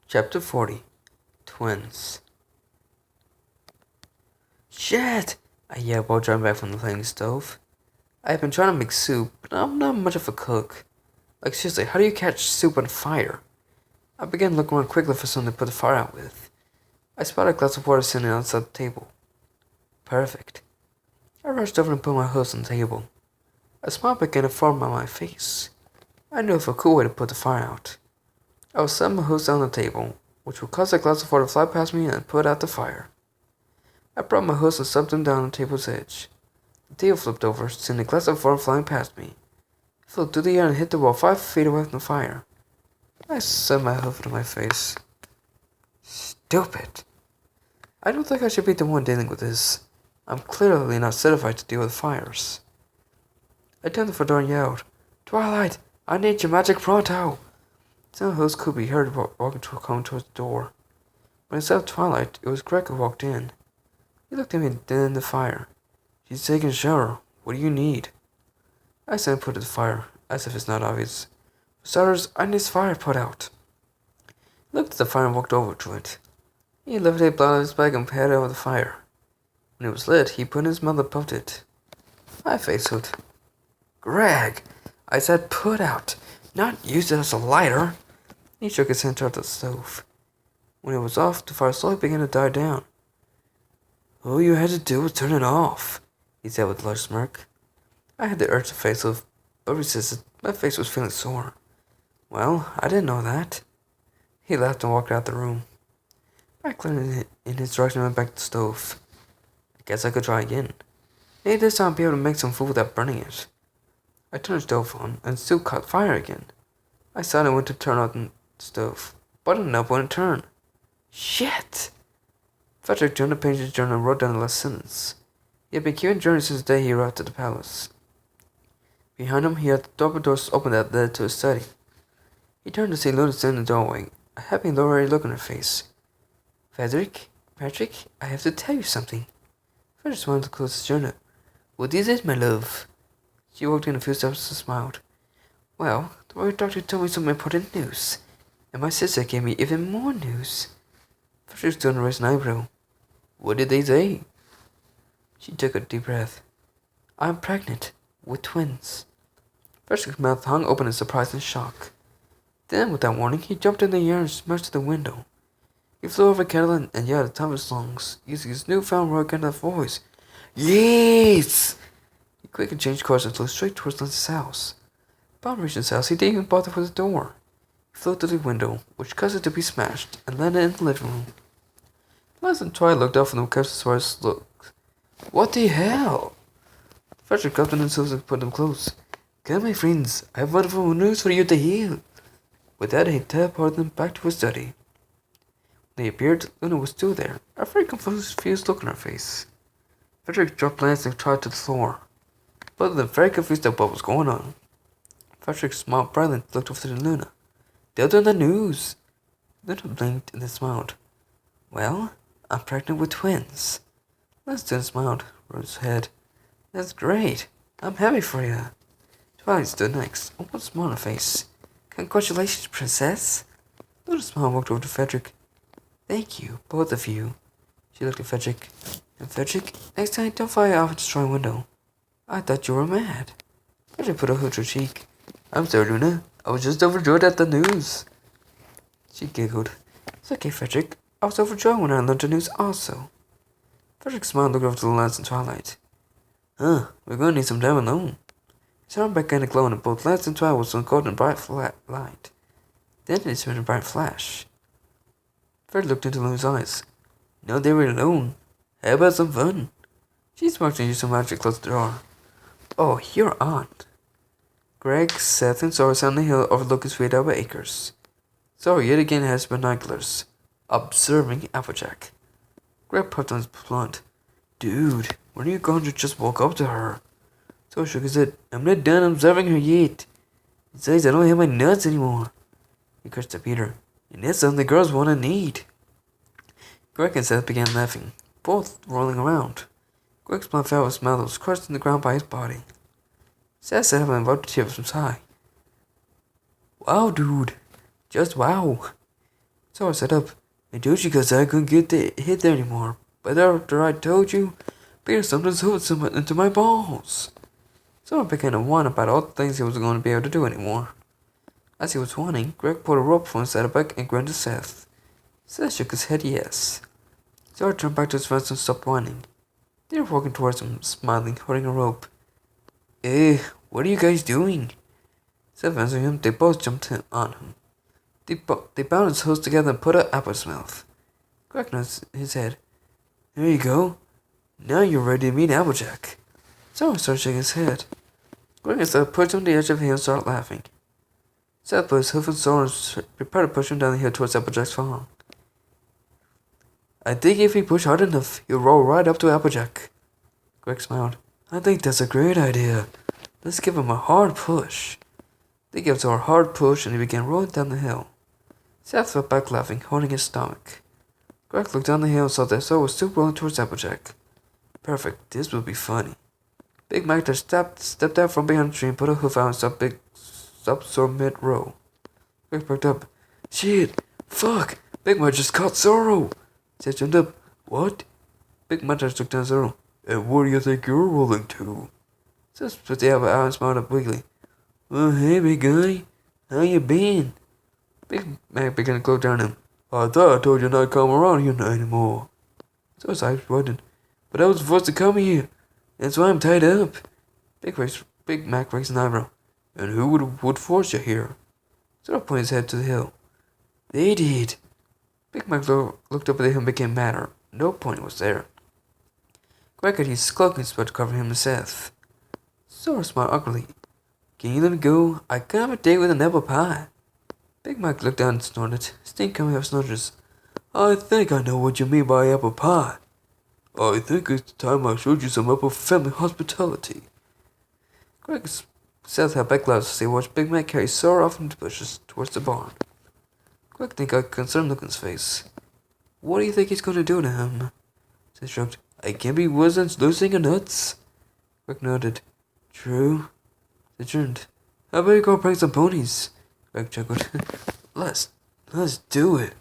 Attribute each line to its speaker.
Speaker 1: Chapter 40 Twins. Shit! I yelled while drawing back from the flaming stove. I've been trying to make soup, but I'm not much of a cook. Like, seriously, how do you catch soup on fire? I began looking around quickly for something to put the fire out with. I spotted a glass of water sitting outside the table. Perfect. I rushed over and put my hose on the table. A smile began to form on my face. I knew of a cool way to put the fire out. I would set my hose down on the table, which would cause a glass of water to fly past me and put out the fire. I brought my hose and stuffed them down on the table's edge. The table flipped over, sending a glass of water flying past me. It flew through the air and hit the wall 5 feet away from the fire. I set my hose to my face. Stupid. I don't think I should be the one dealing with this. I'm clearly not certified to deal with fires. I turned the front door and yelled, Twilight, I need your magic pronto! Some host could be heard walking coming towards the door. When I saw Twilight, it was Greg who walked in. He looked at me dead in the fire. She's taking a shower. What do you need? I said put it to the fire, as if it's not obvious. For starters, I need this fire put out. He looked at the fire and walked over to it. He lifted a blood out of his bag and patted over the fire. When it was lit, he put it in his mouth and puffed it. I face-hooked. Greg, I said put out, not use it as a lighter. He shook his hand toward the stove. When it was off, the fire slowly began to die down. All you had to do was turn it off, he said with a large smirk. I had the urge to face off, but resisted. My face was feeling sore. Well, I didn't know that. He laughed and walked out the room. I glanced in his direction and went back to the stove. I guess I could try again. Maybe this time I'd be able to make some food without burning it. I turned the stove on, and still caught fire again. I suddenly went to turn on the stove, but a knob wouldn't turn. Shit! Frederick turned the page of his journal and wrote down the last sentence. He had been keeping journey since the day he arrived at the palace. Behind him, he had the double doors open that led to his study. He turned to see Luna sitting in the doorway, a happy and low-worried look on her face. Patrick, I have to tell you something. Frederick smiled to close his journal. What is it, my love? She walked in a few steps and smiled. Well, the royal doctor told me some important news, and my sister gave me even more news. Frederick stood and raised an eyebrow. What did they say? She took a deep breath. I'm pregnant with twins. Frederick's mouth hung open in surprise and shock. Then, without warning, he jumped in the air and smashed to the window. He flew over the kettle and yelled at the top of his lungs, using his newfound royal kind of voice. Yes! He quickly changed course and flew straight towards Lance's house. Upon reaching his house, he didn't even bother with the door. He flew through the window, which caused it to be smashed, and landed in the living room. Lance and Twilight looked up from the surprised look. What the hell? Frederick grabbed them themselves and put them close. Come, my friends, I have wonderful news for you to hear. With that, he teleported them back to his study. When they appeared, Luna was still there, a very confused look on her face. Frederick dropped Lance and tried to the floor. Both of them very confused about what was going on. Frederick smiled brightly and looked over to Luna. They're doing the news. Luna blinked and then smiled. Well, I'm pregnant with twins. Lance then smiled, rose his head. That's great. I'm happy for you. Twilight stood next, a one smile on her face. Congratulations, princess. Luna smiled and walked over to Frederick. Thank you, both of you. She looked at Frederick. And Frederick, next time don't fire off a destroying window. I thought you were mad. Frederick put a hood to her cheek. I'm sorry, Luna. I was just overjoyed at the news. She giggled. It's okay, Frederick. I was overjoyed when I learned the news also. Frederick smiled and looked over to Lance and Twilight. Huh, we're going to need some time alone. His arm began to glow and both Lance and Twilight was on golden bright light. Then it turned a bright flash. Fred looked into Luna's eyes. No, they were alone. How about some fun? She smiled and used some magic to close the door. Oh, you're on. Greg sat and saw us on the hill overlooking Sweetapple Acres. Saw yet again has binoculars, observing Applejack. Greg puffed on his blunt. Dude, when are you going to just walk up to her? So shook his head. I'm not done observing her yet. Besides, I don't have my nuts anymore. He cursed at Peter. And that's something the girls want and need. Greg and Seth began laughing, both rolling around. Greg's blood fell his mouth was crushed in the ground by his body. Seth sat up and wiped the tears from his eye. Wow, dude. Just wow. So I set up. I told you because I couldn't get the hit there anymore. But after I told you, Peter sometimes hooks into my balls. So I began to whine about all the things he was going to be able to do anymore. As he was whining, Greg pulled a rope from his saddlebag and grinned to Seth. Seth shook his head yes. So I turned back to his friends and stopped whining. They were walking towards him, smiling, holding a rope. What are you guys doing? Seth answered him. They both jumped on him. They bound his hose together and put an apple in his mouth. Greg nodded his head. There you go. Now you're ready to meet Applejack. Someone started shaking his head. Greg and Seth pushed him to the edge of the hill and started laughing. Seth put his hoof in Sora and prepared to push him down the hill towards Applejack's farm. I think if we push hard enough, he'll roll right up to Applejack. Greg smiled. I think that's a great idea. Let's give him a hard push. They gave Sora a hard push and he began rolling down the hill. Seth fell back laughing, holding his stomach. Greg looked down the hill and saw that Sora was still rolling towards Applejack. Perfect, this will be funny. Big Mac stepped out from behind the tree and put a hoof out and stopped Sora mid-row. Greg perked up. Shit! Fuck! Big Mac just caught Zoro! Seth jumped up. What? Big Mac looked down at Zoro. And where do you think you're rolling to? Seth put the apple out and smiled up weakly. Oh, hey, big guy. How you been? Big Mac began to gloat down at him. I thought I told you not to come around here anymore. So his eyes widened. But I was forced to come here. That's why I'm tied up. Big Mac raised an eyebrow. And who would force you here? Zoro pointed his head to the hill. They did. Big Mac looked up at the hill and became madder. No point was there. Greg had used cloaking spell to cover him and Seth. Zoro smiled ugly. Can you let me go? I can have a date with an apple pie. Big Mac looked down and snorted, steam coming out of snorters. I think I know what you mean by apple pie. I think it's time I showed you some apple family hospitality. Greg and Seth had back gloves as they watched Big Mac carry Sora off into the bushes towards the barn. Greg got a concerned look on his face. What do you think he's going to do to him? Seth shrugged. I can't be worse than losing a nuts. Greg nodded. True. They turned. How about you go prank some ponies? Greg chuckled. Let's do it.